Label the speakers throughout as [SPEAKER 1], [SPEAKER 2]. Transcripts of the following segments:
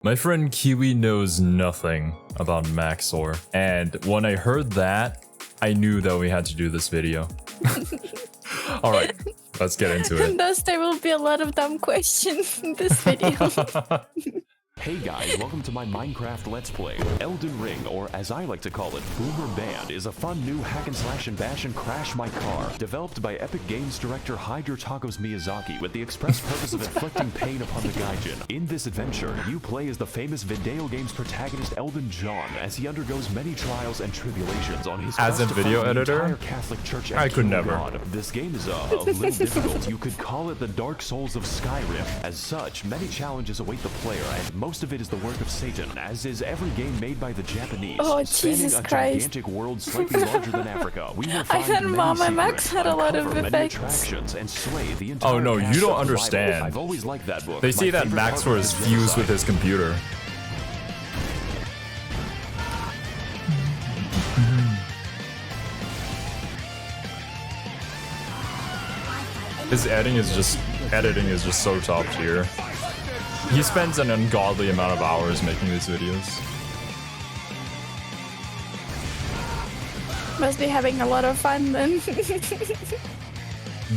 [SPEAKER 1] My friend Kiwi knows nothing about Max0r, and when I heard that, I knew that we had to do this video. Alright, let's get into it.
[SPEAKER 2] Thus, there will be a lot of dumb questions in this video.
[SPEAKER 3] Hey guys, welcome to my Minecraft Let's Play. Elden Ring, or as I like to call it, Boomer Band, is a fun new hack and slash and bash and crash my car, developed by Epic Games director Hide Your Tacos Miyazaki with the express purpose of inflicting pain upon the gaijin. In this adventure, you play as the famous Video Games protagonist Elden John as he undergoes many trials and tribulations on his
[SPEAKER 1] as a video editor,
[SPEAKER 3] Catholic Church
[SPEAKER 1] I could never.
[SPEAKER 3] God. This game is a little difficult. You could call it the Dark Souls of Skyrim. As such, many challenges await the player, and most of it is the work of Satan, as is every game made by the Japanese.
[SPEAKER 2] Oh, Jesus
[SPEAKER 3] a
[SPEAKER 2] Christ.
[SPEAKER 3] Gigantic world slightly larger than Africa. We will
[SPEAKER 2] I said, Mom, my Max had a lot of effects.
[SPEAKER 3] And slay the entire
[SPEAKER 1] oh no,
[SPEAKER 3] cast
[SPEAKER 1] you don't
[SPEAKER 3] of
[SPEAKER 1] understand.
[SPEAKER 3] I've always liked that book.
[SPEAKER 1] They say that Max0r is fused with his computer. His editing is just so top tier. He spends an ungodly amount of hours making these videos.
[SPEAKER 2] Must be having a lot of fun then.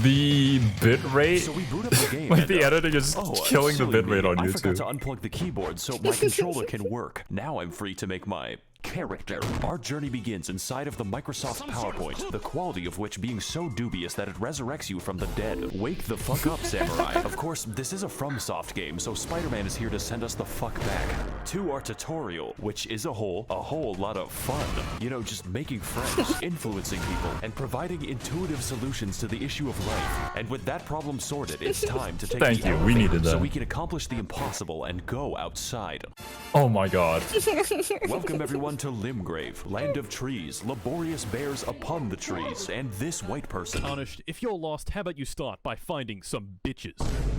[SPEAKER 1] The bitrate,
[SPEAKER 3] So we boot up the game
[SPEAKER 1] like the editing is killing the bitrate on
[SPEAKER 3] I forgot
[SPEAKER 1] YouTube.
[SPEAKER 3] to unplug the keyboard so my controller can work. Now I'm free to make my character. Our journey begins inside of the Microsoft PowerPoint, the quality of which being so dubious that it resurrects you from the dead. Wake the fuck up, samurai. Of course, this is a FromSoft game, so Spider-Man is here to send us the fuck back. To our tutorial, which is a whole lot of fun. You know, just making friends, influencing people, and providing intuitive solutions to the issue of life. And with that problem sorted, it's time to take
[SPEAKER 1] Thank
[SPEAKER 3] the
[SPEAKER 1] you, we needed that.
[SPEAKER 3] so we can accomplish the impossible and go outside.
[SPEAKER 1] Oh my god.
[SPEAKER 3] Welcome everyone to Limgrave, land of trees, laborious bears upon the trees, and this white person.
[SPEAKER 4] Tarnished, if you're lost, how about you start by finding some bitches?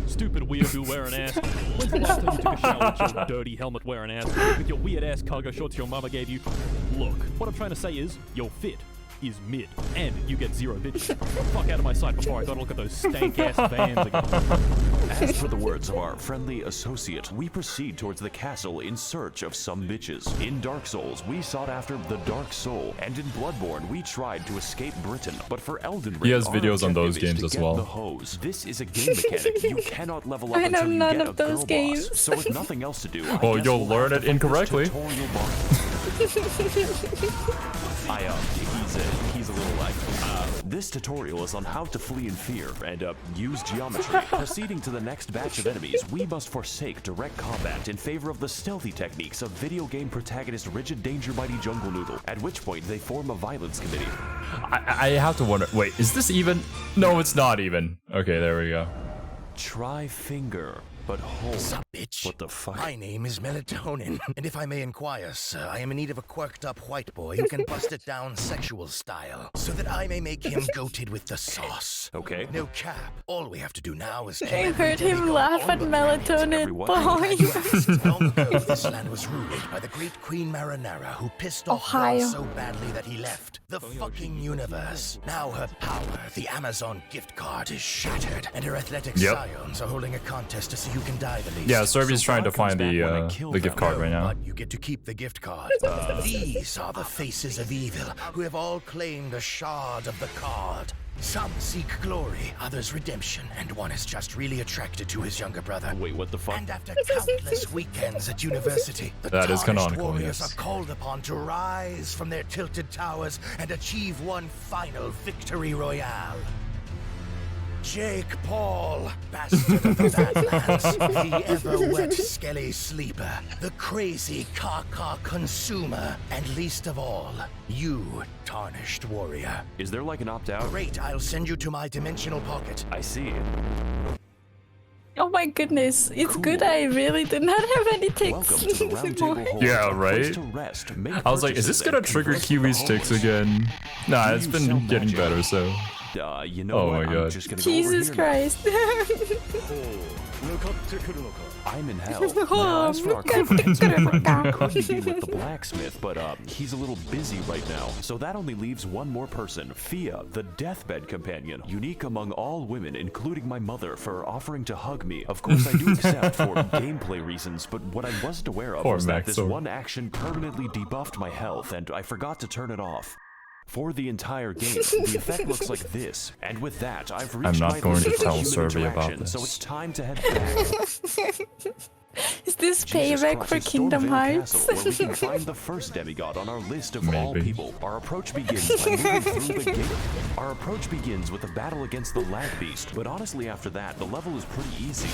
[SPEAKER 4] Stupid weirdo wearing ass. When's the last time you took a shower with your dirty helmet wearing ass? With your weird ass cargo shorts your mama gave you? Look, what I'm trying to say is, your fit is mid, and you get 0 bitches. Fuck out of my sight before I gotta look at those stank ass vans again.
[SPEAKER 3] As for the words of our friendly associate, we proceed towards the castle in search of some bitches. In Dark Souls, we sought after the Dark Soul, and in Bloodborne, we tried to escape Britain. But for Elden Ring,
[SPEAKER 1] He has videos on those games as well.
[SPEAKER 3] The hose. This is a game mechanic. You cannot level up
[SPEAKER 2] I know
[SPEAKER 3] until you
[SPEAKER 2] none
[SPEAKER 3] get
[SPEAKER 2] of
[SPEAKER 3] a
[SPEAKER 2] those
[SPEAKER 3] girl
[SPEAKER 2] games.
[SPEAKER 3] boss. So with nothing else to do,
[SPEAKER 1] Well, you'll learn it incorrectly.
[SPEAKER 3] He's a little like, this tutorial is on how to flee in fear and use geometry. Proceeding to the next batch of enemies, we must forsake direct combat in favor of the stealthy techniques of video game protagonist Rigid Danger Mighty Jungle Noodle, at which point they form a violence committee.
[SPEAKER 1] I have to wonder, wait, is this even? No, it's not even. Okay, there we go.
[SPEAKER 3] Try finger, but hold.
[SPEAKER 5] Sup, bitch?
[SPEAKER 3] What the fuck?
[SPEAKER 5] My name is Melatonin, and if I may inquire, sir, I am in need of a quirked-up white boy who can bust it down sexual style, so that I may make him goated with the sauce.
[SPEAKER 3] Okay.
[SPEAKER 5] No cap. All we have to do now is...
[SPEAKER 2] I heard him laugh at Melatonin,
[SPEAKER 5] You
[SPEAKER 2] boy.
[SPEAKER 5] asked, long ago, this land was ruled by the great Queen Marinara, who pissed off God
[SPEAKER 2] Ohio.
[SPEAKER 5] so badly that he left the fucking universe. Now her power, the Amazon gift card, is shattered, and her athletic scions are holding a contest to see who can die the least.
[SPEAKER 1] Yeah, Serbia's trying to find
[SPEAKER 3] back when I killed
[SPEAKER 1] the gift card right now.
[SPEAKER 5] But you get to keep the gift card. These are the faces of evil, who have all claimed a shard of the card. Some seek glory, others redemption, and one is just really attracted to his younger brother.
[SPEAKER 3] Wait, what the fuck?
[SPEAKER 5] And after countless weekends at university, the
[SPEAKER 1] That is
[SPEAKER 5] tarnished
[SPEAKER 1] canonical,
[SPEAKER 5] warriors
[SPEAKER 1] yes.
[SPEAKER 5] are called upon to rise from their tilted towers and achieve one final victory royale. Jake Paul, bastard of the Badlands, the ever-wet skelly sleeper, the crazy caca consumer, and least of all, you, tarnished warrior.
[SPEAKER 3] Is there like an opt-out?
[SPEAKER 5] Great, I'll send you to my dimensional pocket.
[SPEAKER 3] I see.
[SPEAKER 2] Oh my goodness, it's good I really do not have any
[SPEAKER 3] Welcome
[SPEAKER 2] ticks
[SPEAKER 3] to the round
[SPEAKER 2] anymore.
[SPEAKER 3] table hold.
[SPEAKER 1] Yeah,
[SPEAKER 3] A
[SPEAKER 1] right?
[SPEAKER 3] place to rest, make
[SPEAKER 1] I was like, is this gonna
[SPEAKER 3] purchases,
[SPEAKER 1] trigger
[SPEAKER 3] and converse
[SPEAKER 1] Kiwi's
[SPEAKER 3] the
[SPEAKER 1] ticks
[SPEAKER 3] host.
[SPEAKER 1] again? Nah, it's
[SPEAKER 3] You
[SPEAKER 1] been
[SPEAKER 3] sell
[SPEAKER 1] getting
[SPEAKER 3] magic.
[SPEAKER 1] better, so.
[SPEAKER 3] You know
[SPEAKER 1] Oh
[SPEAKER 3] what?
[SPEAKER 1] my
[SPEAKER 3] I'm
[SPEAKER 1] god.
[SPEAKER 3] just gonna
[SPEAKER 2] Jesus
[SPEAKER 3] go over here now.
[SPEAKER 2] Christ.
[SPEAKER 3] I'm in hell. Now, as for our comprehensive friend, couldn't be with the blacksmith, but he's a little busy right now. So that only leaves one more person, Fia, the deathbed companion, unique among all women, including my mother, for offering to hug me. Of course, I do accept for gameplay reasons, but what I wasn't aware of was that this one action permanently debuffed my health, and I forgot to turn it off. For the entire game, the effect looks like this, and with that, I've reached
[SPEAKER 1] I'm not going to tell
[SPEAKER 3] human
[SPEAKER 1] Survey about
[SPEAKER 3] interaction,
[SPEAKER 1] this.
[SPEAKER 3] so it's time to head back.
[SPEAKER 2] Is this
[SPEAKER 3] Jesus
[SPEAKER 2] payback
[SPEAKER 3] Christ,
[SPEAKER 2] for
[SPEAKER 3] it's
[SPEAKER 2] Kingdom
[SPEAKER 3] Stormveil
[SPEAKER 2] Hearts?
[SPEAKER 3] Castle, where we can find the first demigod on our list of all
[SPEAKER 1] Maybe.
[SPEAKER 3] people. Our approach begins by moving through the gate. Our approach begins with a battle against the lag beast, but honestly after that, the level is pretty easy.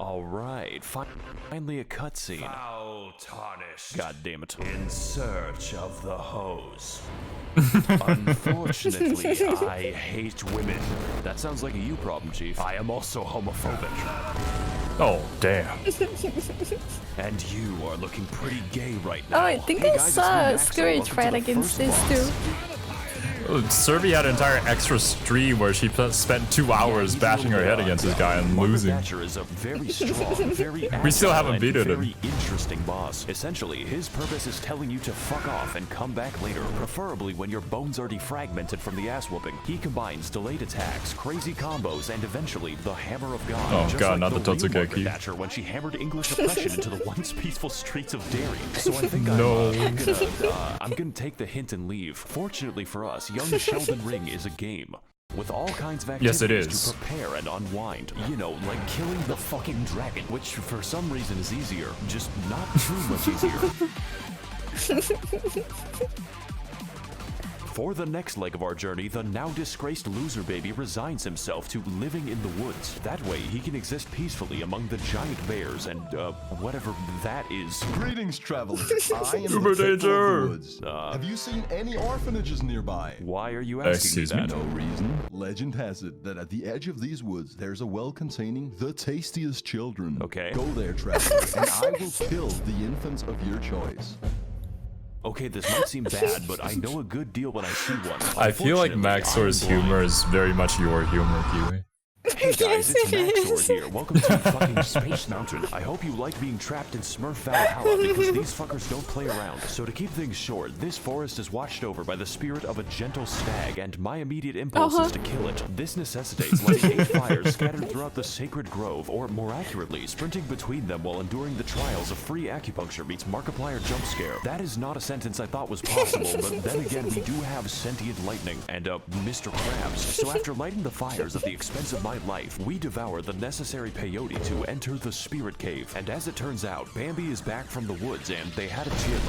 [SPEAKER 3] Alright, finally a cutscene.
[SPEAKER 5] Foul tarnished.
[SPEAKER 3] God damn it.
[SPEAKER 5] In search of the hose.
[SPEAKER 3] Unfortunately, I hate women. That sounds like a you problem, Chief.
[SPEAKER 5] I am also homophobic.
[SPEAKER 1] Oh, damn.
[SPEAKER 3] And you are looking pretty gay right
[SPEAKER 2] Oh,
[SPEAKER 3] now.
[SPEAKER 2] I think
[SPEAKER 3] Hey
[SPEAKER 2] I
[SPEAKER 3] guys, it's
[SPEAKER 2] saw
[SPEAKER 3] me,
[SPEAKER 2] a
[SPEAKER 3] Max0r.
[SPEAKER 2] Scourge
[SPEAKER 3] Welcome to
[SPEAKER 2] fight
[SPEAKER 3] the
[SPEAKER 2] against
[SPEAKER 3] first
[SPEAKER 2] this
[SPEAKER 3] boss.
[SPEAKER 2] too.
[SPEAKER 1] Survey had an entire extra stream where she spent 2 hours bashing her head against this guy and
[SPEAKER 3] Margit
[SPEAKER 1] losing.
[SPEAKER 3] Thatcher is a very strong, very
[SPEAKER 1] We still
[SPEAKER 3] agile,
[SPEAKER 1] haven't
[SPEAKER 3] and
[SPEAKER 1] beaten him.
[SPEAKER 3] very interesting boss. Essentially, his purpose is telling you to fuck off and come back later, preferably when your bones are defragmented from the ass whooping. He combines delayed attacks, crazy combos, and eventually the Hammer of God.
[SPEAKER 1] Oh
[SPEAKER 3] just
[SPEAKER 1] god,
[SPEAKER 3] like
[SPEAKER 1] not the
[SPEAKER 3] real Margit
[SPEAKER 1] Totsugeki.
[SPEAKER 3] Thatcher when she hammered English oppression into the once peaceful streets of Derry. So I think
[SPEAKER 1] No.
[SPEAKER 3] I'm gonna take the hint and leave. Fortunately for us, young Elden Ring is a game with all kinds of
[SPEAKER 1] Yes, it
[SPEAKER 3] activities
[SPEAKER 1] is.
[SPEAKER 3] to prepare and unwind. You know, like killing the fucking dragon, which for some reason is easier, just not too much easier. For the next leg of our journey, the now disgraced loser baby resigns himself to living in the woods. That way, he can exist peacefully among the giant bears and, whatever that is.
[SPEAKER 6] Greetings, travelers. I am
[SPEAKER 1] Uber
[SPEAKER 6] the Temple
[SPEAKER 1] danger.
[SPEAKER 6] of the Woods. Have you seen any orphanages nearby?
[SPEAKER 3] Why are you asking
[SPEAKER 1] Excuse
[SPEAKER 3] me
[SPEAKER 1] me?
[SPEAKER 3] that?
[SPEAKER 6] No reason. Legend has it that at the edge of these woods, there's a well containing the tastiest children.
[SPEAKER 3] Okay.
[SPEAKER 6] Go there, traveler, and I will kill the infants of your choice.
[SPEAKER 3] Okay, this might seem bad, but I know a good deal when I see one.
[SPEAKER 1] I feel like
[SPEAKER 3] Unfortunately,
[SPEAKER 1] Max0r's
[SPEAKER 3] I'm blind.
[SPEAKER 1] humor is very much your humor, Kiwi.
[SPEAKER 3] Hey guys, it's
[SPEAKER 2] Yes, it
[SPEAKER 3] Max0r
[SPEAKER 2] is.
[SPEAKER 3] here. Welcome to fucking Space Mountain. I hope you like being trapped in Smurf Valhalla because these fuckers don't play around. So to keep things short, this forest is watched over by the spirit of a gentle stag, and my immediate impulse is to kill it. This necessitates lighting 8 fires scattered throughout the sacred grove, or more accurately, sprinting between them while enduring the trials of free acupuncture meets Markiplier jump scare. That is not a sentence I thought was possible, but then again, we do have sentient lightning and Mr. Krabs. So after lighting the fires at the expense of my life, we devour the necessary peyote to enter the spirit cave. And as it turns out, Bambi is back from the woods and they had a chip.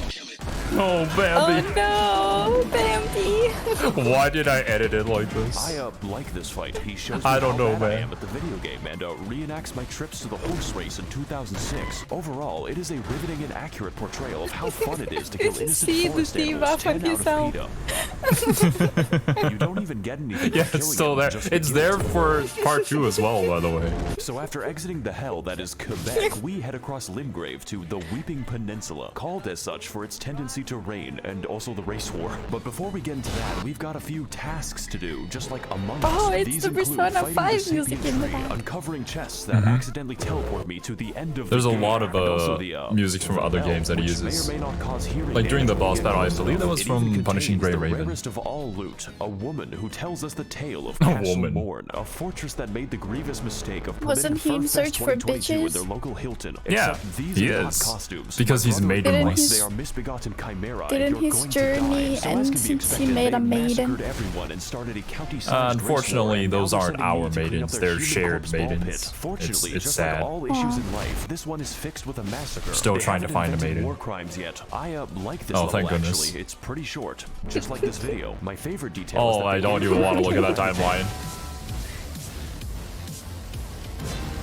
[SPEAKER 1] Oh, Bambi.
[SPEAKER 2] Oh no, Bambi.
[SPEAKER 1] Why did I edit it like this?
[SPEAKER 3] I like this fight. He shows me
[SPEAKER 1] I don't
[SPEAKER 3] how
[SPEAKER 1] know,
[SPEAKER 3] bad I
[SPEAKER 1] man.
[SPEAKER 3] am at the video game and reenacts my trips to the horse race in 2006. Overall, it is a riveting and accurate portrayal of how fun it is to kill innocent
[SPEAKER 2] See the
[SPEAKER 3] forest animals.
[SPEAKER 2] diva
[SPEAKER 3] 10 out of
[SPEAKER 2] yourself.
[SPEAKER 3] 8. You don't even get anything
[SPEAKER 1] Yeah,
[SPEAKER 3] for
[SPEAKER 1] it's
[SPEAKER 3] killing
[SPEAKER 1] still
[SPEAKER 3] him,
[SPEAKER 1] there.
[SPEAKER 3] just
[SPEAKER 1] It's
[SPEAKER 3] the
[SPEAKER 1] there
[SPEAKER 3] guilt.
[SPEAKER 1] for part 2 as well, by the way.
[SPEAKER 3] So after exiting the hell that is Quebec, we head across Limgrave to the Weeping Peninsula, called as such for its tendency to rain and also the race war. But before we get into that, we've got a few tasks to do, just like Among Us.
[SPEAKER 2] Oh, it's
[SPEAKER 3] These
[SPEAKER 2] the
[SPEAKER 3] include
[SPEAKER 2] Persona
[SPEAKER 3] fighting
[SPEAKER 2] 5
[SPEAKER 3] the
[SPEAKER 2] music
[SPEAKER 3] sapient
[SPEAKER 2] in the
[SPEAKER 3] tree,
[SPEAKER 2] back.
[SPEAKER 3] uncovering chests that accidentally teleport me to the end of
[SPEAKER 1] There's
[SPEAKER 3] the
[SPEAKER 1] a
[SPEAKER 3] game,
[SPEAKER 1] lot of
[SPEAKER 3] and also
[SPEAKER 1] music from
[SPEAKER 3] the
[SPEAKER 1] other
[SPEAKER 3] bell,
[SPEAKER 1] games that he
[SPEAKER 3] which
[SPEAKER 1] uses.
[SPEAKER 3] May or may not cause hearing
[SPEAKER 1] Like during the
[SPEAKER 3] damage
[SPEAKER 1] boss
[SPEAKER 3] when
[SPEAKER 1] battle, I
[SPEAKER 3] it
[SPEAKER 1] believe that was
[SPEAKER 3] It
[SPEAKER 1] from
[SPEAKER 3] even
[SPEAKER 1] Punishing Grey
[SPEAKER 3] contains the
[SPEAKER 1] Raven.
[SPEAKER 3] rarest of all loot, a woman who tells us the tale of
[SPEAKER 1] A
[SPEAKER 3] Castle
[SPEAKER 1] woman.
[SPEAKER 3] Morn, a fortress that made the grievous mistake of
[SPEAKER 2] Wasn't
[SPEAKER 3] permitting
[SPEAKER 2] he in
[SPEAKER 3] Furfest
[SPEAKER 2] Search for
[SPEAKER 3] 2022 in
[SPEAKER 2] Bitches?
[SPEAKER 3] their local Hilton.
[SPEAKER 1] Yeah,
[SPEAKER 3] Except these
[SPEAKER 1] he
[SPEAKER 3] are not
[SPEAKER 1] is.
[SPEAKER 3] costumes.
[SPEAKER 1] Because
[SPEAKER 3] My
[SPEAKER 1] he's
[SPEAKER 3] brother
[SPEAKER 1] maiden
[SPEAKER 2] Didn't
[SPEAKER 1] once.
[SPEAKER 2] his-
[SPEAKER 3] They are misbegotten chimera,
[SPEAKER 2] Didn't
[SPEAKER 3] and you're
[SPEAKER 2] his
[SPEAKER 3] going
[SPEAKER 2] journey
[SPEAKER 3] to die. So
[SPEAKER 2] end
[SPEAKER 3] as can be
[SPEAKER 2] since he
[SPEAKER 3] expected,
[SPEAKER 2] made
[SPEAKER 3] they
[SPEAKER 2] a maiden?
[SPEAKER 3] massacred everyone and started a county-sized
[SPEAKER 1] Unfortunately,
[SPEAKER 3] race war, and now
[SPEAKER 1] those
[SPEAKER 3] they're
[SPEAKER 1] aren't
[SPEAKER 3] sending
[SPEAKER 1] our
[SPEAKER 3] me to clean up
[SPEAKER 1] maidens,
[SPEAKER 3] their
[SPEAKER 1] they're
[SPEAKER 3] human
[SPEAKER 1] shared
[SPEAKER 3] corpse ball
[SPEAKER 1] maidens.
[SPEAKER 3] pit. Fortunately,
[SPEAKER 1] It's
[SPEAKER 3] just
[SPEAKER 1] sad.
[SPEAKER 3] like all issues in life, this one is fixed with a massacre.
[SPEAKER 1] Still
[SPEAKER 3] They
[SPEAKER 1] trying to
[SPEAKER 3] haven't
[SPEAKER 1] find a
[SPEAKER 3] invented
[SPEAKER 1] maiden.
[SPEAKER 3] war crimes yet. I like this
[SPEAKER 1] Oh,
[SPEAKER 3] level
[SPEAKER 1] thank goodness.
[SPEAKER 3] actually. It's pretty short, just like this video. My favorite detail is
[SPEAKER 1] Oh,
[SPEAKER 3] that
[SPEAKER 1] I
[SPEAKER 3] the
[SPEAKER 1] don't even want to look at that timeline.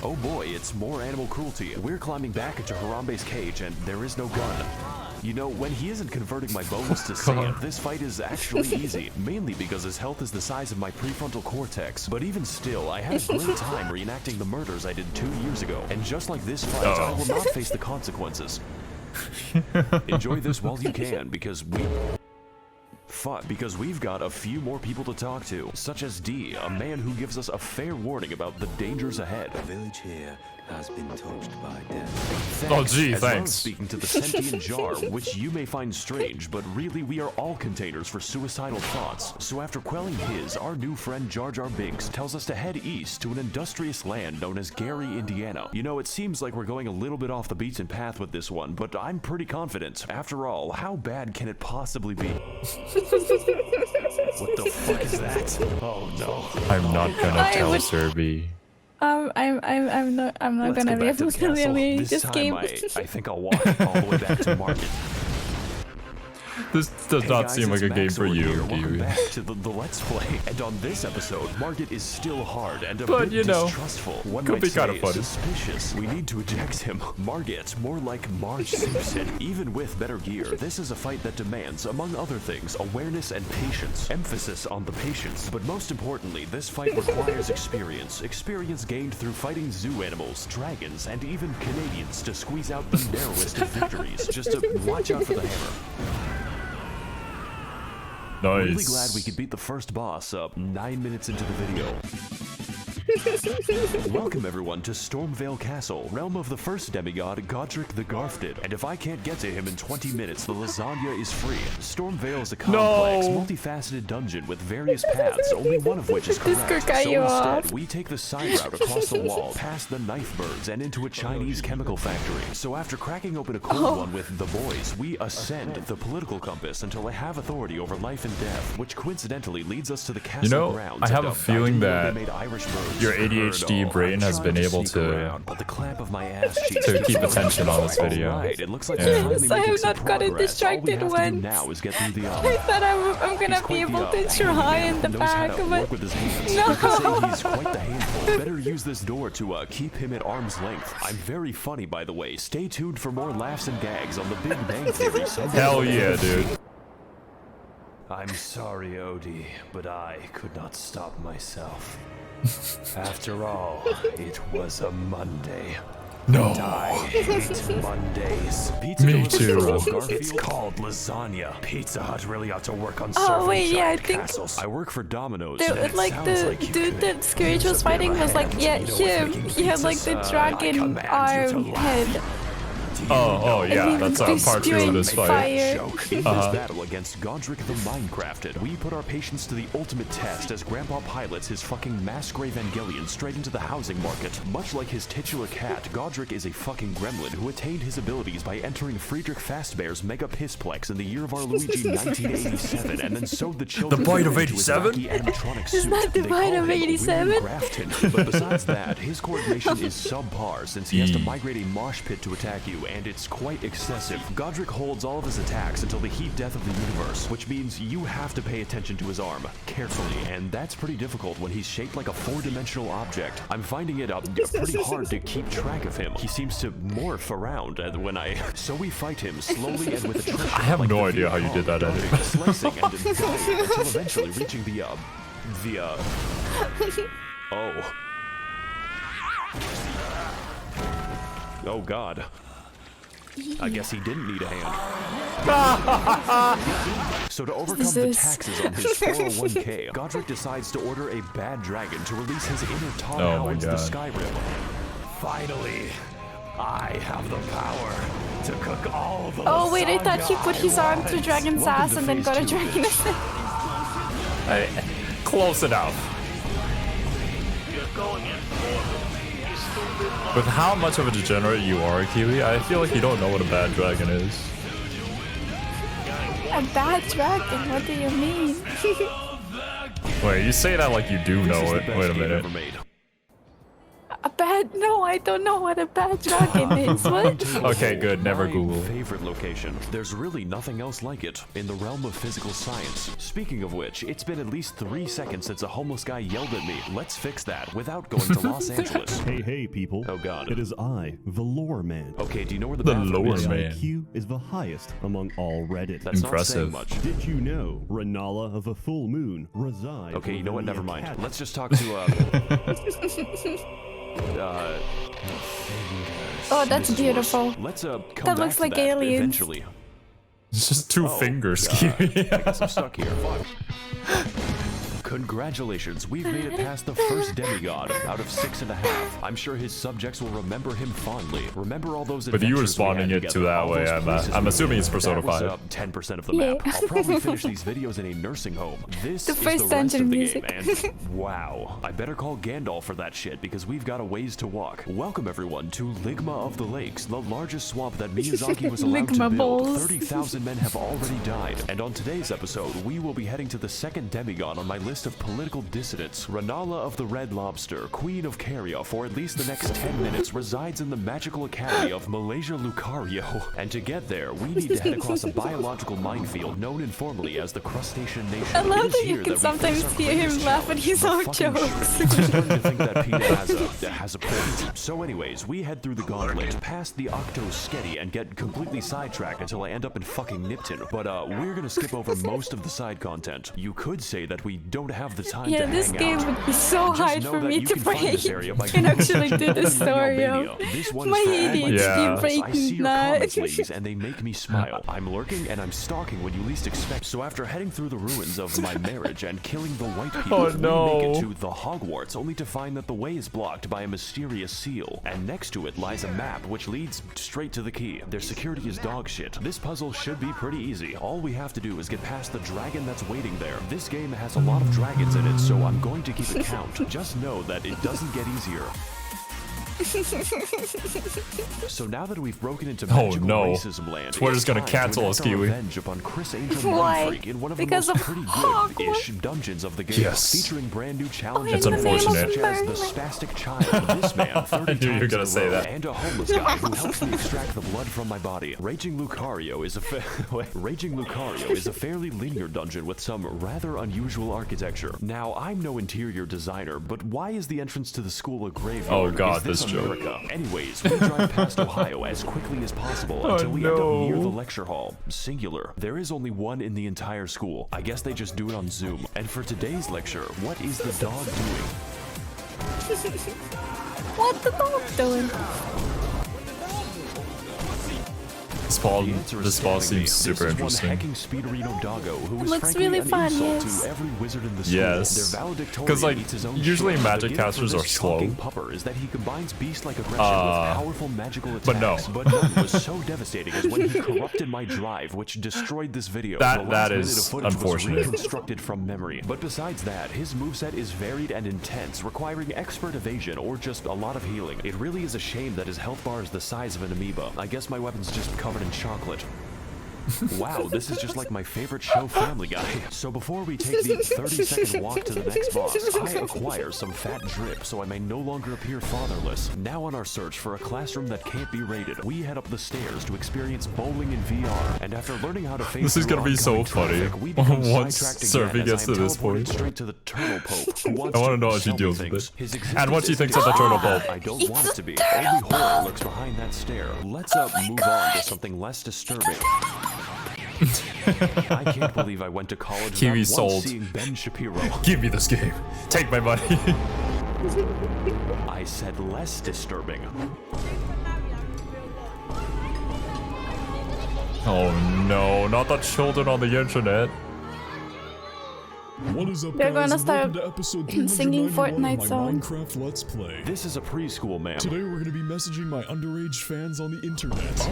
[SPEAKER 3] Oh boy, it's more animal cruelty. We're climbing back into Harambe's cage and there is no gun. You know, when he isn't converting my bones to sand, this fight is actually easy, mainly because his health is the size of my prefrontal cortex. But even still, I had a great time reenacting the murders I did 2 years ago. And just like this fight, I will not face the consequences. Enjoy this while you can, because we... fuck, because we've got a few more people to talk to, such as D, a man who gives us a fair warning about the dangers ahead.
[SPEAKER 7] The village here has been touched by death.
[SPEAKER 3] Thanks,
[SPEAKER 1] Oh, gee,
[SPEAKER 3] as well as
[SPEAKER 1] thanks.
[SPEAKER 3] speaking to the sentient jar, which you may find strange, but really we are all containers for suicidal thoughts. So after quelling his, our new friend Jar Jar Binks tells us to head east to an industrious land known as Gary, Indiana. You know, it seems like we're going a little bit off the beaten path with this one, but I'm pretty confident. After all, how bad can it possibly be? What the fuck is that? Oh no.
[SPEAKER 1] I'm not gonna tell Serby.
[SPEAKER 2] I'm not
[SPEAKER 3] Let's
[SPEAKER 2] gonna
[SPEAKER 3] go
[SPEAKER 2] be
[SPEAKER 3] back to
[SPEAKER 2] able
[SPEAKER 3] the
[SPEAKER 2] to
[SPEAKER 3] castle.
[SPEAKER 2] really
[SPEAKER 3] This
[SPEAKER 2] this
[SPEAKER 3] time
[SPEAKER 2] game.
[SPEAKER 3] I think I'll walk all the way back to Margit.
[SPEAKER 1] This does
[SPEAKER 3] Hey
[SPEAKER 1] not
[SPEAKER 3] guys,
[SPEAKER 1] seem like
[SPEAKER 3] it's
[SPEAKER 1] a game for
[SPEAKER 3] Max0r
[SPEAKER 1] you,
[SPEAKER 3] here. Welcome
[SPEAKER 1] Kiwi.
[SPEAKER 3] back to the Let's Play. And on this episode, Margit is still hard and a
[SPEAKER 1] But,
[SPEAKER 3] bit
[SPEAKER 1] you know,
[SPEAKER 3] distrustful. One
[SPEAKER 1] could
[SPEAKER 3] might
[SPEAKER 1] be
[SPEAKER 3] say
[SPEAKER 1] kinda funny.
[SPEAKER 3] suspicious. We need to eject him. Margit, more like Marge Simpson. Even with better gear, this is a fight that demands, among other things, awareness and patience. Emphasis on the patience. But most importantly, this fight requires experience. Experience gained through fighting zoo animals, dragons, and even Canadians to squeeze out the narrowest of victories. Just to watch out for the hammer.
[SPEAKER 1] Nice.
[SPEAKER 3] Really glad we could beat the first boss up 9 minutes into the video. Welcome everyone to Stormveil Castle, realm of the first demigod, Godric the Garfted. And if I can't get to him in 20 minutes, the lasagna is free. Stormveil is a complex, multifaceted dungeon with various paths, only one of which is
[SPEAKER 2] This
[SPEAKER 3] correct.
[SPEAKER 2] could cut
[SPEAKER 3] So
[SPEAKER 2] you
[SPEAKER 3] instead,
[SPEAKER 2] off.
[SPEAKER 3] we take the side route across the wall, past the knife birds, and into a Chinese chemical factory. So after cracking open a cold one with the boys, we ascend the political compass until I have authority over life and death, which coincidentally leads us to the castle
[SPEAKER 1] You know,
[SPEAKER 3] grounds.
[SPEAKER 1] I have
[SPEAKER 3] and
[SPEAKER 1] a feeling
[SPEAKER 3] bounty
[SPEAKER 1] that
[SPEAKER 3] they made Irish birds.
[SPEAKER 1] your ADHD brain has been able to
[SPEAKER 3] But the clamp of my ass cheeks
[SPEAKER 1] keep attention on this video.
[SPEAKER 3] Alright, it looks like
[SPEAKER 1] Yeah.
[SPEAKER 3] we're finally
[SPEAKER 2] Yes, I
[SPEAKER 3] making
[SPEAKER 2] have
[SPEAKER 3] some
[SPEAKER 2] not gotten
[SPEAKER 3] progress.
[SPEAKER 2] distracted
[SPEAKER 3] All we have to do
[SPEAKER 2] once.
[SPEAKER 3] now is get through the
[SPEAKER 2] I thought I'm gonna be able to try in the
[SPEAKER 3] knows
[SPEAKER 2] back,
[SPEAKER 3] how to
[SPEAKER 2] but
[SPEAKER 3] work with his hands.
[SPEAKER 2] no.
[SPEAKER 3] You could say he's quite the handful. Better use this door to keep him at arm's length. I'm very funny, by the way. Stay tuned for more laughs and gags on the Big Bang Theory. Sunday
[SPEAKER 1] Hell
[SPEAKER 3] morning.
[SPEAKER 1] yeah, dude.
[SPEAKER 3] I'm sorry, Odie, but I could not stop myself. After all, it was a Monday.
[SPEAKER 1] No.
[SPEAKER 3] I hate Mondays. Pizza
[SPEAKER 1] Me
[SPEAKER 3] delivered
[SPEAKER 1] too.
[SPEAKER 3] from Garfield. It's called lasagna. Pizza Hut really ought to work on serving
[SPEAKER 2] Oh wait, yeah, I
[SPEAKER 3] giant
[SPEAKER 2] think
[SPEAKER 3] castles. I work for Domino's.
[SPEAKER 2] the,
[SPEAKER 3] and it
[SPEAKER 2] like
[SPEAKER 3] sounds
[SPEAKER 2] the
[SPEAKER 3] like you
[SPEAKER 2] dude
[SPEAKER 3] could
[SPEAKER 2] that Scourge
[SPEAKER 3] use
[SPEAKER 2] was
[SPEAKER 3] a bit of
[SPEAKER 2] fighting
[SPEAKER 3] a
[SPEAKER 2] was like,
[SPEAKER 3] hand,
[SPEAKER 2] yeah,
[SPEAKER 3] you know, with
[SPEAKER 2] him.
[SPEAKER 3] making
[SPEAKER 2] He had like
[SPEAKER 3] pizzas.
[SPEAKER 2] the
[SPEAKER 3] I
[SPEAKER 2] dragon
[SPEAKER 3] command you
[SPEAKER 2] arm
[SPEAKER 3] to laugh.
[SPEAKER 2] head.
[SPEAKER 1] Oh yeah,
[SPEAKER 2] And he
[SPEAKER 1] that's
[SPEAKER 2] was
[SPEAKER 1] part 2 of this
[SPEAKER 2] spewing
[SPEAKER 1] fight.
[SPEAKER 2] fire.
[SPEAKER 3] Joke. In this battle against Godric the Minecrafted, we put our patience to the ultimate test as Grandpa pilots his fucking Max0r Evangelion straight into the housing market. Much like his titular cat, Godric is a fucking gremlin who attained his abilities by entering Friedrich Fastbear's Mega Pissplex in the year of our Luigi 1987 and then sewed the children
[SPEAKER 1] The bite of
[SPEAKER 3] into his
[SPEAKER 1] 87?
[SPEAKER 3] wacky animatronic
[SPEAKER 2] Is
[SPEAKER 3] suit.
[SPEAKER 2] that the
[SPEAKER 3] They
[SPEAKER 2] bite
[SPEAKER 3] call
[SPEAKER 2] of
[SPEAKER 3] him
[SPEAKER 2] 87?
[SPEAKER 3] William Grafton. But besides that, his coordination is subpar since he has to migrate a mosh pit to attack you, and it's quite excessive. Godric holds all of his attacks until the heat death of the universe, which means you have to pay attention to his arm carefully, and that's pretty difficult when he's shaped like a 4-dimensional object. I'm finding it pretty hard to keep track of him. He seems to morph around when so we fight him slowly and with attrition.
[SPEAKER 1] I have
[SPEAKER 3] like
[SPEAKER 1] no
[SPEAKER 3] the
[SPEAKER 1] idea how you did that
[SPEAKER 3] Vietcong,
[SPEAKER 1] edit.
[SPEAKER 3] slicing and dying until eventually reaching oh. Oh god. I guess he didn't need a hand. So to overcome the
[SPEAKER 2] this?
[SPEAKER 3] taxes on his 401k, Godric decides to order a bad dragon to release his inner Tom
[SPEAKER 1] Oh my
[SPEAKER 3] Howard to the
[SPEAKER 1] God.
[SPEAKER 3] Skyrim. Finally, I have the power to cook all the
[SPEAKER 2] Oh wait, I thought he
[SPEAKER 3] lasagna
[SPEAKER 2] put his
[SPEAKER 3] I
[SPEAKER 2] arm to
[SPEAKER 3] want.
[SPEAKER 2] Dragon's
[SPEAKER 3] Welcome
[SPEAKER 2] ass
[SPEAKER 3] to
[SPEAKER 2] and then
[SPEAKER 3] phase
[SPEAKER 2] got a
[SPEAKER 3] 2 of
[SPEAKER 2] dragon.
[SPEAKER 3] this.
[SPEAKER 1] Close enough. With how much of a degenerate you are, Kiwi, I feel like you don't know what a bad dragon is.
[SPEAKER 2] A bad dragon? What do you mean?
[SPEAKER 1] Wait, you say that like you do
[SPEAKER 3] This
[SPEAKER 1] know
[SPEAKER 3] is the
[SPEAKER 1] it.
[SPEAKER 3] best
[SPEAKER 1] Wait a
[SPEAKER 3] game
[SPEAKER 1] minute.
[SPEAKER 3] ever made.
[SPEAKER 2] A bad? No, I don't know what a bad dragon is. What?
[SPEAKER 1] Okay, good. Never
[SPEAKER 3] My
[SPEAKER 1] Google.
[SPEAKER 3] favorite location. There's really nothing else like it in the realm of physical science. Speaking of which, it's been at least 3 seconds since a homeless guy yelled at me. Let's fix that without going to Los Angeles.
[SPEAKER 8] Hey, people.
[SPEAKER 3] Oh god.
[SPEAKER 8] It is I, the Lore Man.
[SPEAKER 3] Okay, do you know where the
[SPEAKER 1] The
[SPEAKER 3] bathroom
[SPEAKER 1] Lore
[SPEAKER 3] is?
[SPEAKER 1] Man.
[SPEAKER 8] IQ is the highest among all Reddit.
[SPEAKER 3] That's
[SPEAKER 1] Impressive.
[SPEAKER 3] not saying much.
[SPEAKER 8] Did you know Renala of a full moon resides?
[SPEAKER 3] Okay, you know what?
[SPEAKER 8] within
[SPEAKER 3] Never
[SPEAKER 8] the
[SPEAKER 3] mind.
[SPEAKER 8] academy?
[SPEAKER 3] Let's just talk to
[SPEAKER 2] Oh, that's
[SPEAKER 3] this is
[SPEAKER 2] beautiful.
[SPEAKER 3] worse. Let's come
[SPEAKER 2] That
[SPEAKER 3] back
[SPEAKER 2] looks
[SPEAKER 3] to
[SPEAKER 2] like
[SPEAKER 3] that
[SPEAKER 2] aliens.
[SPEAKER 3] eventually.
[SPEAKER 1] It's just two fingers,
[SPEAKER 3] God.
[SPEAKER 1] Kiwi.
[SPEAKER 3] I guess I'm stuck here. Congratulations, we've made it past the first demigod out of 6.5. I'm sure his subjects will remember him fondly. Remember all those
[SPEAKER 1] With you
[SPEAKER 3] adventures we
[SPEAKER 1] responding
[SPEAKER 3] had
[SPEAKER 1] it to
[SPEAKER 3] together,
[SPEAKER 1] that
[SPEAKER 3] all
[SPEAKER 1] way,
[SPEAKER 3] those places
[SPEAKER 1] I'm
[SPEAKER 3] we
[SPEAKER 1] assuming
[SPEAKER 3] were
[SPEAKER 1] it's
[SPEAKER 3] in.
[SPEAKER 1] Persona
[SPEAKER 3] That was,
[SPEAKER 1] 5.
[SPEAKER 3] 10% of the
[SPEAKER 2] Yeah.
[SPEAKER 3] map. I'll probably finish these videos in a nursing home. This
[SPEAKER 2] The
[SPEAKER 3] is
[SPEAKER 2] first
[SPEAKER 3] the rest
[SPEAKER 2] dungeon
[SPEAKER 3] of the
[SPEAKER 2] music.
[SPEAKER 3] game, and wow, I better call Gandalf for that shit because we've got a ways to walk. Welcome everyone to Ligma of the Lakes, the largest swamp that Miyazaki was allowed to
[SPEAKER 2] Ligma
[SPEAKER 3] build.
[SPEAKER 2] balls.
[SPEAKER 3] 30,000 men have already died. And on today's episode, we will be heading to the second demigod on my list of political dissidents. Renala of the Red Lobster, Queen of Caria, for at least the next 10 minutes resides in the magical academy of Malaysia Lucario. And to get there, we need to head across a biological minefield known informally as the Crustacean Nation.
[SPEAKER 2] I
[SPEAKER 3] It
[SPEAKER 2] love
[SPEAKER 3] is
[SPEAKER 2] that you
[SPEAKER 3] here
[SPEAKER 2] can
[SPEAKER 3] we
[SPEAKER 2] sometimes
[SPEAKER 3] face our
[SPEAKER 2] hear him
[SPEAKER 3] greatest
[SPEAKER 2] laugh at his
[SPEAKER 3] challenge,
[SPEAKER 2] own
[SPEAKER 3] the fucking
[SPEAKER 2] jokes.
[SPEAKER 3] shrimp. I'm starting to think that Peter has a point. So anyways, we head through the gauntlet, past the Octo Sketty, and get completely sidetracked until I end up in fucking Nipton. But we're gonna skip over most of the side content. You could say that we don't have the time
[SPEAKER 2] Yeah,
[SPEAKER 3] to
[SPEAKER 2] this
[SPEAKER 3] hang
[SPEAKER 2] game
[SPEAKER 3] out.
[SPEAKER 2] would be so
[SPEAKER 3] Just
[SPEAKER 2] hard
[SPEAKER 3] know
[SPEAKER 2] for
[SPEAKER 3] that
[SPEAKER 2] me
[SPEAKER 3] you
[SPEAKER 2] to
[SPEAKER 3] can find
[SPEAKER 2] break
[SPEAKER 3] this area by
[SPEAKER 2] and actually do the story
[SPEAKER 3] Albania.
[SPEAKER 2] of
[SPEAKER 3] This one
[SPEAKER 2] my
[SPEAKER 3] is for all
[SPEAKER 2] ADHD
[SPEAKER 1] Yeah.
[SPEAKER 2] breaking
[SPEAKER 3] I see your
[SPEAKER 2] nut.
[SPEAKER 3] comments, ladies, and they make me smile. I'm lurking and I'm stalking when you least expect. So after heading through the ruins of my marriage and killing the white people,
[SPEAKER 1] Oh,
[SPEAKER 3] we
[SPEAKER 1] no.
[SPEAKER 3] make it to the Hogwarts, only to find that the way is blocked by a mysterious seal. And next to it lies a map which leads straight to the key. Their security is dog shit. This puzzle should be pretty easy. All we have to do is get past the dragon that's waiting there. This game has a lot of dragons in it, so I'm going to keep it count. Just know that it doesn't get easier. So now that we've broken into magical
[SPEAKER 1] no.
[SPEAKER 3] racism land,
[SPEAKER 1] Twitter's
[SPEAKER 3] it's
[SPEAKER 1] gonna
[SPEAKER 3] time
[SPEAKER 1] cancel
[SPEAKER 3] to
[SPEAKER 1] us,
[SPEAKER 3] enact our
[SPEAKER 1] Kiwi.
[SPEAKER 3] revenge upon Chris Angel
[SPEAKER 2] Why?
[SPEAKER 3] Mindfreak in one of
[SPEAKER 2] Because
[SPEAKER 3] the most
[SPEAKER 2] of
[SPEAKER 3] pretty
[SPEAKER 2] Hogwarts.
[SPEAKER 3] good-ish dungeons of the game,
[SPEAKER 1] Yes.
[SPEAKER 3] featuring brand new challenges
[SPEAKER 1] It's unfortunate.
[SPEAKER 3] such as the spastic child, this man 30
[SPEAKER 1] I knew you were
[SPEAKER 3] times
[SPEAKER 1] gonna
[SPEAKER 3] in a
[SPEAKER 1] say
[SPEAKER 3] row,
[SPEAKER 1] that.
[SPEAKER 3] and a homeless guy who helps me extract the blood from my body. Raging Lucario is a fairly linear dungeon with some rather unusual architecture. Now, I'm no interior designer, but why is the entrance to the school a graveyard?
[SPEAKER 1] Oh, God,
[SPEAKER 3] Is this
[SPEAKER 1] this joke.
[SPEAKER 3] America? Anyways, we drive past Ohio as quickly as possible until we end up near the lecture hall. Singular. There is only one in the entire school. I guess they just do it on Zoom. And for today's lecture, what is the dog doing?
[SPEAKER 2] What the dog doing?
[SPEAKER 1] This ball seems super interesting.
[SPEAKER 3] Hecking Speederino Doggo, who is
[SPEAKER 2] looks
[SPEAKER 3] frankly
[SPEAKER 2] really
[SPEAKER 3] an
[SPEAKER 2] fun,
[SPEAKER 3] insult
[SPEAKER 2] yes.
[SPEAKER 3] to every wizard in the school.
[SPEAKER 1] Yes.
[SPEAKER 3] Their valedictorian
[SPEAKER 1] 'Cause, like,
[SPEAKER 3] eats his own
[SPEAKER 1] usually
[SPEAKER 3] shit.
[SPEAKER 1] magic
[SPEAKER 3] The gift
[SPEAKER 1] casters
[SPEAKER 3] for
[SPEAKER 1] are
[SPEAKER 3] this
[SPEAKER 1] slow.
[SPEAKER 3] talking pupper is that he combines beast-like aggression with powerful magical attacks.
[SPEAKER 1] But no.
[SPEAKER 3] But none was so devastating as when he corrupted my drive, which destroyed this video.
[SPEAKER 1] That-
[SPEAKER 3] The
[SPEAKER 1] that
[SPEAKER 3] last
[SPEAKER 1] is
[SPEAKER 3] minute of footage
[SPEAKER 1] unfortunate.
[SPEAKER 3] Was reconstructed from memory. But besides that, his moveset is varied and intense, requiring expert evasion or just a lot of healing. It really is a shame that his health bar is the size of an amoeba. I guess my weapon's just covered in chocolate. Wow, this is just like my favorite show, Family Guy. So before we take the 30-second walk to the next boss, I acquire some fat drip so I may no longer appear fatherless. Now on our search for a classroom that can't be raided, we head up the stairs to experience bowling in VR. And after learning how to face
[SPEAKER 1] This is
[SPEAKER 3] through
[SPEAKER 1] gonna be so
[SPEAKER 3] oncoming traffic,
[SPEAKER 1] funny
[SPEAKER 3] we become
[SPEAKER 1] once
[SPEAKER 3] sidetracked
[SPEAKER 1] Survey
[SPEAKER 3] again as
[SPEAKER 1] gets
[SPEAKER 3] I am
[SPEAKER 1] to this
[SPEAKER 3] teleported
[SPEAKER 1] point.
[SPEAKER 3] straight to the Turtle Pope, who wants
[SPEAKER 1] I want to know how she
[SPEAKER 3] sell me
[SPEAKER 1] deals with
[SPEAKER 3] things.
[SPEAKER 1] it.
[SPEAKER 3] His
[SPEAKER 1] And what she
[SPEAKER 3] existence
[SPEAKER 1] thinks of the
[SPEAKER 3] is
[SPEAKER 1] Turtle
[SPEAKER 3] bad.
[SPEAKER 1] Pope.
[SPEAKER 3] I don't
[SPEAKER 2] It's
[SPEAKER 3] want
[SPEAKER 2] a
[SPEAKER 3] it to be.
[SPEAKER 2] turtle
[SPEAKER 3] Only horror
[SPEAKER 2] pope.
[SPEAKER 3] lurks behind that stare. Let's
[SPEAKER 2] Oh my
[SPEAKER 3] move on
[SPEAKER 2] God.
[SPEAKER 3] to something less disturbing. I can't believe I went to college
[SPEAKER 1] Kiwi
[SPEAKER 3] without once
[SPEAKER 1] sold.
[SPEAKER 3] seeing Ben Shapiro.
[SPEAKER 1] Give me this game. Take my money.
[SPEAKER 3] I said less disturbing.
[SPEAKER 1] Oh no, not the children on the internet.
[SPEAKER 9] What is up,
[SPEAKER 2] They're
[SPEAKER 9] guys,
[SPEAKER 2] gonna
[SPEAKER 9] and
[SPEAKER 2] start
[SPEAKER 9] welcome to episode
[SPEAKER 2] singing
[SPEAKER 9] 391 of
[SPEAKER 2] Fortnite
[SPEAKER 9] my
[SPEAKER 2] songs.
[SPEAKER 9] Minecraft Let's Play.
[SPEAKER 3] This is a preschool, ma'am.
[SPEAKER 9] Today we're gonna be messaging my underage fans on the internet.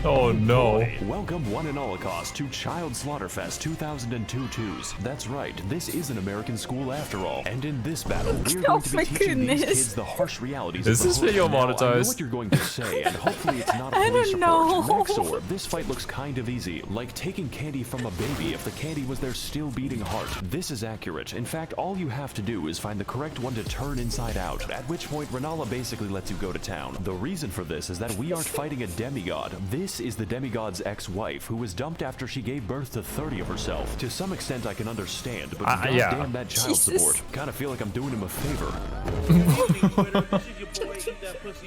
[SPEAKER 1] Oh no.
[SPEAKER 3] Boy, welcome one and all across to Child Slaughterfest 2022's. That's right, this is an American school after all. And in this battle, we're
[SPEAKER 2] Oh
[SPEAKER 3] going to
[SPEAKER 2] my
[SPEAKER 3] be teaching these
[SPEAKER 2] goodness.
[SPEAKER 3] kids the harsh realities
[SPEAKER 1] Is
[SPEAKER 3] of the
[SPEAKER 1] this
[SPEAKER 3] hood.
[SPEAKER 1] video
[SPEAKER 3] Now, I know
[SPEAKER 1] monetized?
[SPEAKER 3] what you're going to say, and hopefully it's not a
[SPEAKER 2] I
[SPEAKER 3] police
[SPEAKER 2] don't
[SPEAKER 3] report.
[SPEAKER 2] know.
[SPEAKER 3] Max0r, this fight looks kind of easy, like taking candy from a baby if the candy was their still beating heart. This is accurate. In fact, all you have to do is find the correct one to turn inside out, at which point Renala basically lets you go to town. The reason for this is that we aren't fighting a demigod. This is the demigod's ex-wife, who was dumped after she gave birth to 30 of herself. To some extent I can understand, but goddamn
[SPEAKER 1] yeah.
[SPEAKER 3] that child
[SPEAKER 2] Jesus.
[SPEAKER 3] support. Kinda feel like I'm doing him a favor.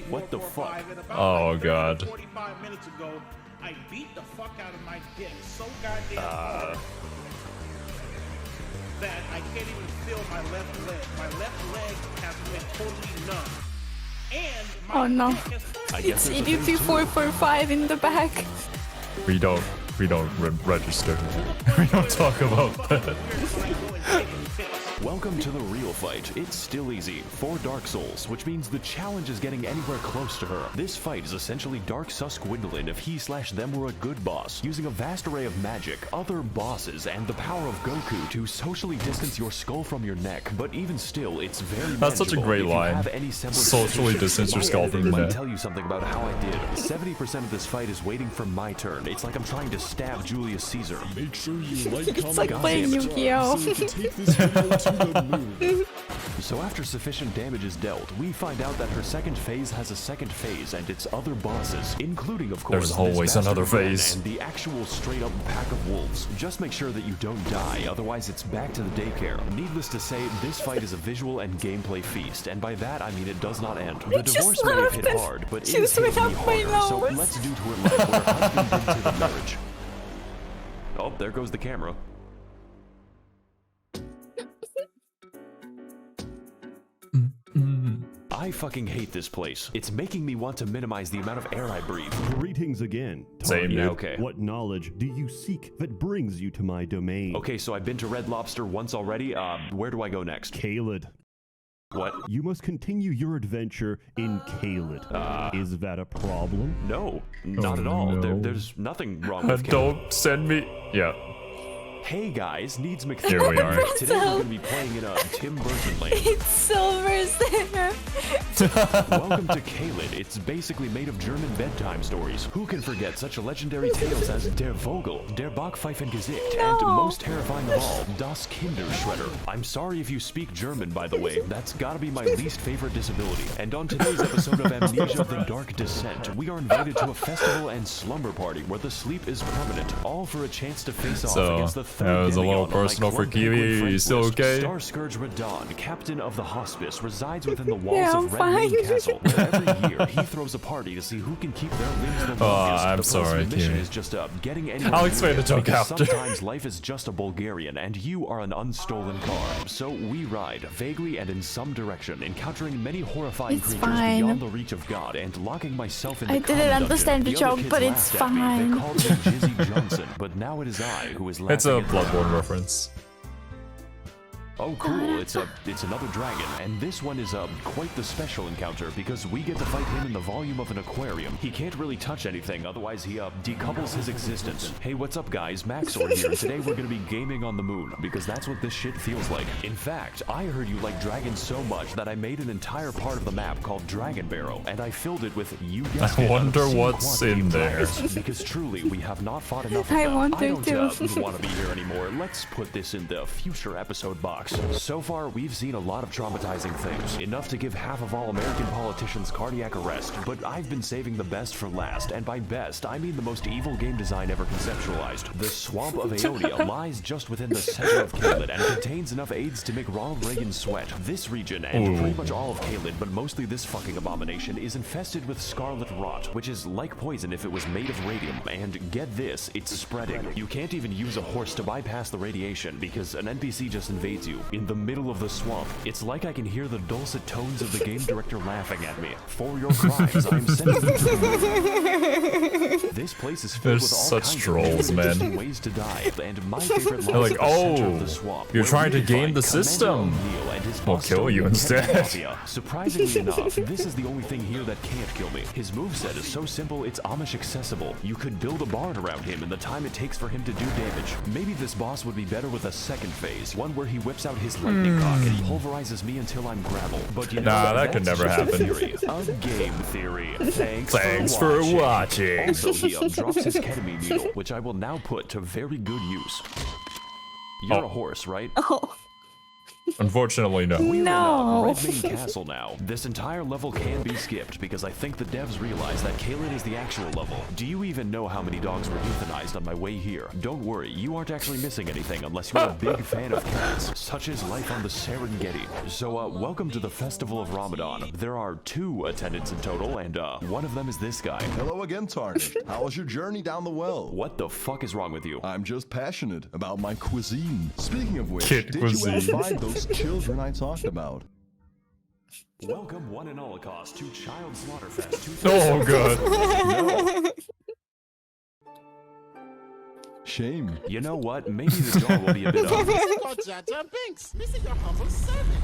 [SPEAKER 3] What the fuck?
[SPEAKER 1] Oh god.
[SPEAKER 10] 45 minutes ago, I beat the fuck out of my dick so goddamn hard that I can't even feel my left leg. My left leg has been totally numb. And my
[SPEAKER 2] Oh no.
[SPEAKER 10] dick has
[SPEAKER 3] I guess
[SPEAKER 2] It's
[SPEAKER 3] there's a thing to it.
[SPEAKER 2] 83445 in the back.
[SPEAKER 1] We don't. We don't register. We don't talk about that.
[SPEAKER 3] Welcome to the real fight. It's still easy. 4 Dark Souls, which means the challenge is getting anywhere close to her. This fight is essentially Dark Susquindlin if he/them were a good boss, using a vast array of magic, other bosses, and the power of Goku to socially distance your skull from your neck. But even still, it's very
[SPEAKER 1] That's such a great line. Socially distance your skull from your neck.
[SPEAKER 3] Let me tell you something about how I did. 70% of this fight is waiting for my turn. It's like I'm trying to stab Julius Caesar.
[SPEAKER 9] Make sure you like,
[SPEAKER 2] It's like playing Yu-Gi-Oh!
[SPEAKER 9] so you can take this video to the moon.
[SPEAKER 3] So after sufficient damage is dealt, we find out that her second phase has a second phase and its other bosses, including, of course,
[SPEAKER 1] there's always another phase,
[SPEAKER 3] and the actual straight-up pack of wolves. Just make sure that you don't die, otherwise it's back to the daycare. Needless to say, this fight is a visual and gameplay feast, and by that I mean it does not end. The divorce may have hit hard, but it is hitting me harder, so let's do to her like we're husband into the marriage. Oh, there goes the camera. I fucking hate this place. It's making me want to minimize the amount of air I breathe.
[SPEAKER 8] Greetings again.
[SPEAKER 1] Same,
[SPEAKER 3] yeah, okay.
[SPEAKER 8] What knowledge do you seek that brings you to my domain?
[SPEAKER 3] Okay, so I've been to Red Lobster once already. Where do I go next?
[SPEAKER 8] Caelid.
[SPEAKER 3] What?
[SPEAKER 8] You must continue your adventure in Caelid. Is that a problem?
[SPEAKER 3] No, not at all.
[SPEAKER 1] No.
[SPEAKER 3] There's nothing wrong with Caelid.
[SPEAKER 1] Don't send me. Yeah.
[SPEAKER 3] Hey guys, needs McThorne.
[SPEAKER 1] Here we are.
[SPEAKER 3] Today we're going to be playing in a Tim Burton lane.
[SPEAKER 2] It's Silver's there.
[SPEAKER 3] Welcome to Caelid. It's basically made of German bedtime stories. Who can forget such legendary tales as Der Vogel, Der Bachpfeifengesicht, and most terrifying of all, Das Kinderschredder. I'm sorry if you speak German, by the way. That's gotta be my least favorite disability. And on today's episode of Amnesia The Dark Descent, we are invited to a festival and slumber party where the sleep is permanent, all for a chance to face off against the
[SPEAKER 1] that was a little personal for Kiwi. Are you still okay?
[SPEAKER 3] Starscourge Radahn, captain of the hospice, resides within the walls of Red Moon Castle, where every year he throws a party to see who can keep their limbs the longest.
[SPEAKER 1] I'm sorry,
[SPEAKER 3] mission
[SPEAKER 1] Kiwi.
[SPEAKER 3] is just getting any.
[SPEAKER 1] I'll explain the joke after.
[SPEAKER 3] Sometimes life is just a Bulgarian, and you are an unstolen car. So we ride vaguely and in some direction, encountering many horrifying creatures beyond the reach of God, and locking myself in the
[SPEAKER 2] I didn't understand the joke, but it's fine.
[SPEAKER 3] They called me Jizzy Johnson, but now it is I who is laughing.
[SPEAKER 1] It's a Bloodborne reference.
[SPEAKER 3] Oh cool, it's another dragon, and this one is quite the special encounter because we get to fight him in the volume of an aquarium. He can't really touch anything, otherwise he decouples his existence. Hey, what's up guys, Max0r here, and today we're gonna be gaming on the moon, because that's what this shit feels like. In fact, I heard you like dragons so much that I made an entire part of the map called Dragon Barrow, and I filled it with, you guessed it,
[SPEAKER 1] I wonder what's in there.
[SPEAKER 3] Because truly, we have not fought enough of
[SPEAKER 2] I
[SPEAKER 3] them.
[SPEAKER 2] wonder
[SPEAKER 3] I don't
[SPEAKER 2] too.
[SPEAKER 3] want to be here anymore. Let's put this in the future episode box. So far, we've seen a lot of traumatizing things, enough to give half of all American politicians cardiac arrest, but I've been saving the best for last, and by best, I mean the most evil game design ever conceptualized. The Swamp of Aeonia lies just within the center of Caelid and contains enough AIDS to make Ronald Reagan sweat. This region, and pretty much all of Caelid, but mostly this fucking abomination, is infested with scarlet rot, which is like poison if it was made of radium, and get this, it's spreading. You can't even use a horse to bypass the radiation, because an NPC just invades you, in the middle of the swamp. It's like I can hear the dulcet tones of the game director laughing at me. For your crimes, I'm sending you to the moon. This place is filled with all kinds of interesting ways to die, and my favorite line is at the center of the swamp.
[SPEAKER 1] You're trying to game the system. We'll kill you instead.
[SPEAKER 3] Surprisingly enough, this is the only thing here that can't kill me. His moveset is so simple, it's Amish accessible. You could build a barn around him in the time it takes for him to do damage. Maybe this boss would be better with a second phase, one where he whips out his lightning cock and he pulverizes me until I'm gravel. But you know,
[SPEAKER 1] that could never happen.
[SPEAKER 3] A game theory. Thanks
[SPEAKER 1] for watching.
[SPEAKER 3] Also, he drops his ketamine needle, which I will now put to very good use. You're a horse, right?
[SPEAKER 2] Oh.
[SPEAKER 1] Unfortunately, no.
[SPEAKER 3] We're in Red Main Castle now. This entire level can be skipped because I think the devs realize that Caelid is the actual level. Do you even know how many dogs were euthanized on my way here? Don't worry, you aren't actually missing anything unless you're a big fan of cats, such as life on the Serengeti. So, welcome to the Festival of Ramadan. There are 2 attendants in total, and one of them is this guy.
[SPEAKER 6] Hello again, Tarnish. How was your journey down the well?
[SPEAKER 3] What the fuck is wrong with you?
[SPEAKER 6] I'm just passionate about my cuisine. Speaking of which,
[SPEAKER 1] Kid
[SPEAKER 6] did
[SPEAKER 1] cuisine.
[SPEAKER 6] you ever find those children I talked about?
[SPEAKER 3] Welcome one and holocaust to Child Slaughterfest 2000.
[SPEAKER 1] Oh, good.
[SPEAKER 6] shame.
[SPEAKER 3] You know what? Maybe the door will be a bit off.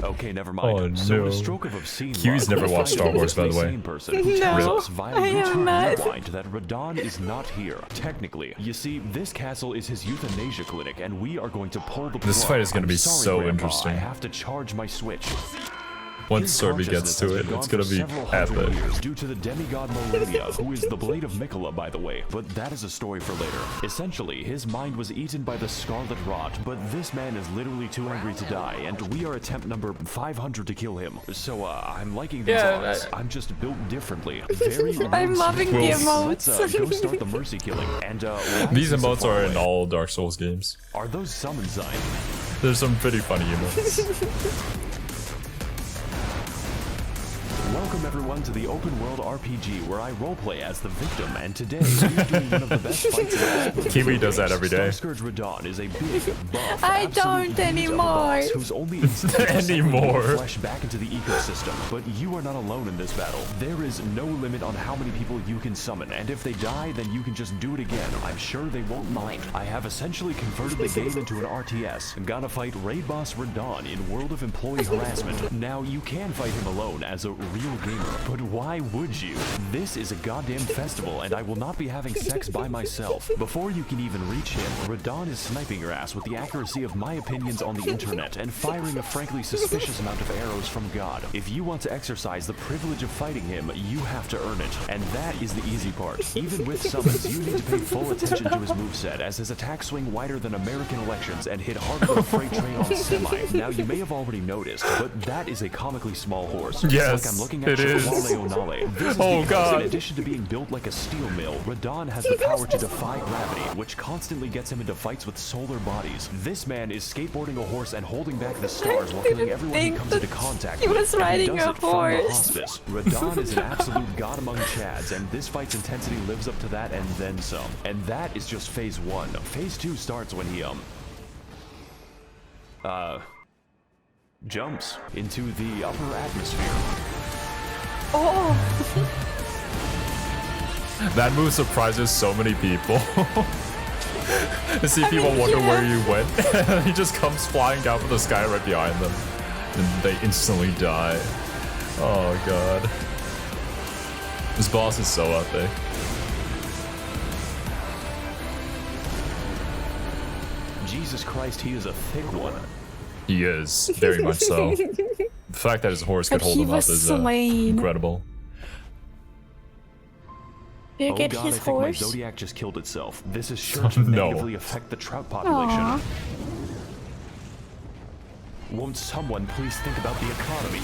[SPEAKER 3] Okay, never mind.
[SPEAKER 1] Oh,
[SPEAKER 3] So
[SPEAKER 1] no.
[SPEAKER 3] a stroke of obscene
[SPEAKER 1] Kiwi's
[SPEAKER 3] luck,
[SPEAKER 1] never
[SPEAKER 3] we
[SPEAKER 1] watched
[SPEAKER 3] find
[SPEAKER 1] Star Wars, by the way.
[SPEAKER 3] sane person who
[SPEAKER 2] No,
[SPEAKER 3] tells us via
[SPEAKER 2] I have
[SPEAKER 3] YouTube
[SPEAKER 2] not.
[SPEAKER 3] Rewind that Radahn is not here. Technically, you see, this castle is his euthanasia clinic, and we are going to pull the plug.
[SPEAKER 1] This fight is gonna
[SPEAKER 3] I'm
[SPEAKER 1] be
[SPEAKER 3] sorry,
[SPEAKER 1] so
[SPEAKER 3] Grandpa,
[SPEAKER 1] interesting.
[SPEAKER 3] I have to charge my switch.
[SPEAKER 1] Once Sorby gets to it, it's gonna be epic.
[SPEAKER 3] Years due to the demigod Melina, who is the blade of Mikola, by the way, but that is a story for later. Essentially, his mind was eaten by the scarlet rot, but this man is literally too angry to die, and we are attempt number 500 to kill him. So, I'm liking these odds. I'm just built differently. Very
[SPEAKER 2] I'm loving the
[SPEAKER 3] Let's
[SPEAKER 2] emotes.
[SPEAKER 3] go start the mercy killing. And
[SPEAKER 1] These emotes are in all Dark Souls games.
[SPEAKER 3] Are those summon signs?
[SPEAKER 1] There's some pretty funny emotes.
[SPEAKER 3] Welcome everyone to the open world RPG where I roleplay as the victim, and today we're doing one of the best fights in all.
[SPEAKER 1] Kiwi does that every day.
[SPEAKER 3] Starscourge Radahn is a big, buff,
[SPEAKER 2] I
[SPEAKER 3] absolute
[SPEAKER 2] don't
[SPEAKER 3] beast of a
[SPEAKER 2] anymore.
[SPEAKER 3] boss whose only instinct is to
[SPEAKER 1] Anymore.
[SPEAKER 3] bring flesh back into the ecosystem. But you are not alone in this battle. There is no limit on how many people you can summon, and if they die, then you can just do it again. I'm sure they won't mind. I have essentially converted the game into an RTS. Gotta fight raid boss Radahn in World of Employee Harassment. Now, you can fight him alone as a real gamer, but why would you? This is a goddamn festival, and I will not be having sex by myself. Before you can even reach him, Radahn is sniping your ass with the accuracy of my opinions on the internet and firing a frankly suspicious amount of arrows from God. If you want to exercise the privilege of fighting him, you have to earn it, and that is the easy part. Even with summons, you need to pay full attention to his moveset, as his attacks swing wider than American elections and hit harder than a freight train on a semi. Now, you may have already noticed, but that is a comically small horse.
[SPEAKER 1] Yes,
[SPEAKER 3] it's like I'm looking at
[SPEAKER 1] it is.
[SPEAKER 3] Onale. This is
[SPEAKER 1] Oh,
[SPEAKER 3] because,
[SPEAKER 1] God.
[SPEAKER 3] in addition to being built like a steel mill, Radahn has the power to defy gravity, which constantly gets him into fights with solar bodies. This man is skateboarding a horse and holding back the stars while killing everyone he
[SPEAKER 2] think
[SPEAKER 3] comes into contact
[SPEAKER 2] he
[SPEAKER 3] with.
[SPEAKER 2] was
[SPEAKER 3] And
[SPEAKER 2] riding
[SPEAKER 3] does
[SPEAKER 2] a
[SPEAKER 3] it from the
[SPEAKER 2] horse.
[SPEAKER 3] hospice. Radahn is an absolute god among chads, and this fight's intensity lives up to that and then some. And that is just phase 1. Phase 2 starts when he, jumps into the upper atmosphere.
[SPEAKER 2] Oh,
[SPEAKER 1] That move surprises so many people. To see people wonder where you went. He just comes flying down from the sky right behind them. And they instantly die. Oh god. This boss is so epic.
[SPEAKER 3] Jesus Christ, he is a thick one.
[SPEAKER 1] He is, very much so. The fact that his horse could
[SPEAKER 2] But
[SPEAKER 1] hold
[SPEAKER 2] he
[SPEAKER 1] him up
[SPEAKER 2] was
[SPEAKER 1] is
[SPEAKER 2] slain.
[SPEAKER 1] incredible.
[SPEAKER 2] do you
[SPEAKER 3] Oh
[SPEAKER 2] get
[SPEAKER 3] god,
[SPEAKER 2] his
[SPEAKER 3] I think my
[SPEAKER 2] horse?
[SPEAKER 3] Zodiac just killed itself. This is sure to
[SPEAKER 1] No.
[SPEAKER 3] negatively affect the trout population.
[SPEAKER 2] Aw.
[SPEAKER 3] Won't someone please think about the economy?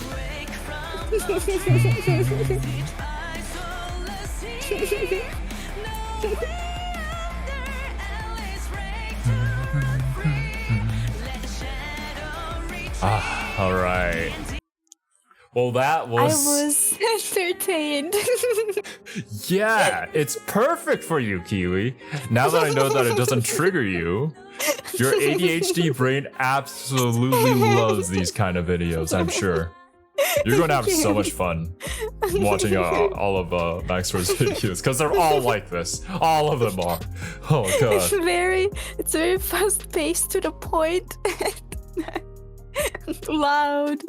[SPEAKER 1] Alright. Well, that
[SPEAKER 2] I
[SPEAKER 1] was...
[SPEAKER 2] was entertained.
[SPEAKER 1] Yeah, it's perfect for you, Kiwi. Now that I know that it doesn't trigger you, your ADHD brain absolutely loves these kind of videos, I'm sure. You're going to have so much fun watching all of Max0r's videos, because they're all like this. All of them are. Oh,
[SPEAKER 2] It's
[SPEAKER 1] God.
[SPEAKER 2] it's very fast paced, to the point. Loud.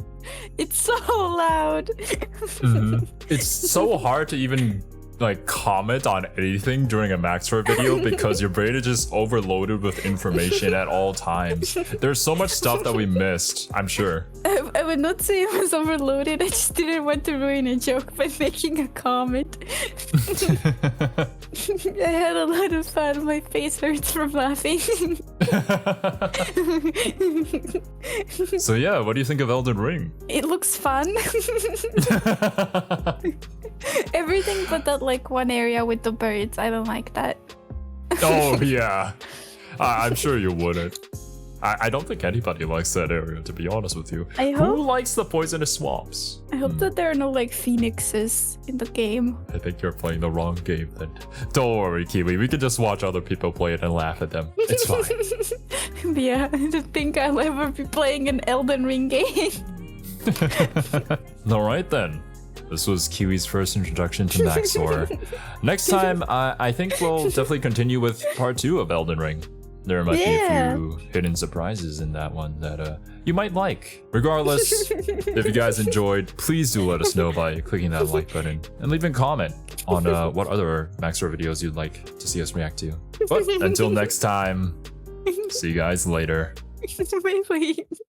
[SPEAKER 2] It's so loud.
[SPEAKER 1] Mhm. It's so hard to even like comment on anything during a Max0r video because your brain is just overloaded with information at all times. There's so much stuff that we missed, I'm sure.
[SPEAKER 2] I would not say it was overloaded. I just didn't want to ruin a joke by making a comment. I had a lot of fun. My face hurts from laughing.
[SPEAKER 1] So yeah, what do you think of Elden Ring?
[SPEAKER 2] It looks fun. Everything but that like one area with the birds. I don't like that.
[SPEAKER 1] Oh yeah, I'm sure you wouldn't. I don't think anybody likes that area, to be honest with you.
[SPEAKER 2] I
[SPEAKER 1] Who
[SPEAKER 2] hope-
[SPEAKER 1] likes the poisonous swamps?
[SPEAKER 2] I hope that there are no like phoenixes in the game.
[SPEAKER 1] I think you're playing the wrong game then. Don't worry, Kiwi. We can just watch other people play it and laugh at them. It's fine.
[SPEAKER 2] Yeah, I don't think I'll ever be playing an Elden Ring game.
[SPEAKER 1] Alright then. This was Kiwi's first introduction to Max0r. Next time, I think we'll definitely continue with part 2 of Elden Ring. there might
[SPEAKER 2] Yeah.
[SPEAKER 1] be a few hidden surprises in that one that you might like. Regardless, if you guys enjoyed, please do let us know by clicking that like button and leaving a comment on what other Max0r videos you'd like to see us react to. But until next time, see you guys later.
[SPEAKER 2] Wait, wait.